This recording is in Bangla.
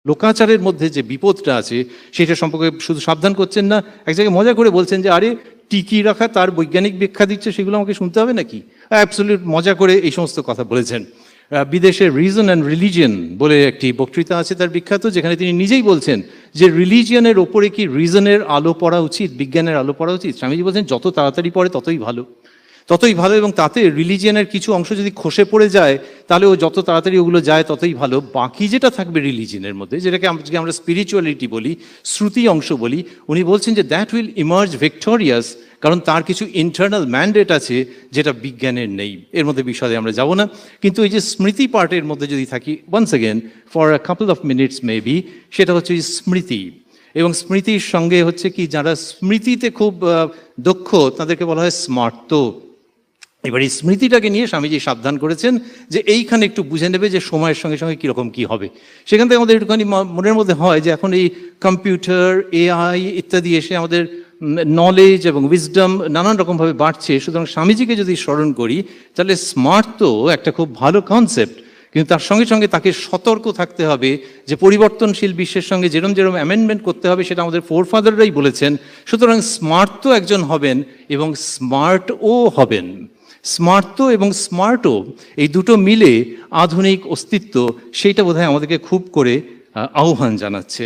লোকাচারের মধ্যে যে বিপদটা আছে সেটা সম্পর্কে শুধু সাবধান করছেন না, এক জায়গায় মজা করে বলছেন যে আরে টিকিয়ে রাখা তার বৈজ্ঞানিক ব্যাখ্যা দিচ্ছে, সেগুলো আমাকে শুনতে হবে নাকি? অ্যাবসলিউট মজা করে এই সমস্ত কথা বলেছেন। বিদেশে রিজন অ্যান্ড রিলিজিয়ন বলে একটি বক্তৃতা আছে তার বিখ্যাত, যেখানে তিনি নিজেই বলছেন যে রিলিজিয়নের ওপরে কি রিজনের আলো পড়া উচিত, বিজ্ঞানের আলো পড়া উচিত? স্বামীজি বলছেন যত তাড়াতাড়ি পড়ে ততই ভালো, ততই ভালো। এবং তাতে রিলিজিয়নের কিছু অংশ যদি খসে পড়ে যায় তাহলে ও যত তাড়াতাড়ি ওগুলো যায় ততই ভালো। বাকি যেটা থাকবে রিলিজিয়নের মধ্যে, যেটাকে আমরা স্পিরিচুয়ালিটি বলি, শ্রুতি অংশ বলি, উনি বলছেন যে দ্যাট উইল ইমার্জ ভিক্টোরিয়াস, কারণ তার কিছু ইন্টারনাল ম্যান্ডেট আছে যেটা বিজ্ঞানের নেই। এর মধ্যে বিশদে আমরা যাব না, কিন্তু এই যে স্মৃতি পার্টের মধ্যে যদি থাকি once again for a couple of minutes maybe, সেটা হচ্ছে স্মৃতি। এবং স্মৃতির সঙ্গে হচ্ছে কি, যারা স্মৃতিতে খুব দক্ষ তাদেরকে বলা হয় স্মার্ত। এবার এই স্মৃতিটাকে নিয়ে স্বামীজি সাবধান করেছেন যে এইখানে একটু বুঝে নেবে যে সময়ের সঙ্গে সঙ্গে কীরকম কী হবে। সেখান থেকে আমাদের একটুখানি মনের মধ্যে হয় যে এখন এই কম্পিউটার, এআই ইত্যাদি এসে আমাদের নলেজ এবং উইজডম নানান রকমভাবে বাড়ছে। সুতরাং স্বামীজিকে যদি স্মরণ করি তাহলে স্মার্ট তো একটা খুব ভালো কনসেপ্ট, কিন্তু তার সঙ্গে সঙ্গে তাকে সতর্ক থাকতে হবে যে পরিবর্তনশীল বিশ্বের সঙ্গে যেরম অ্যামেন্ডমেন্ট করতে হবে সেটা আমাদের ফোরফাদাররাই বলেছেন। সুতরাং স্মার্ট তো একজন হবেন এবং স্মার্টও হবেন। স্মার্ত এবং স্মার্টও এই দুটো মিলে আধুনিক অস্তিত্ব, সেইটা বোধহয় আমাদেরকে খুব করে আহ্বান জানাচ্ছে।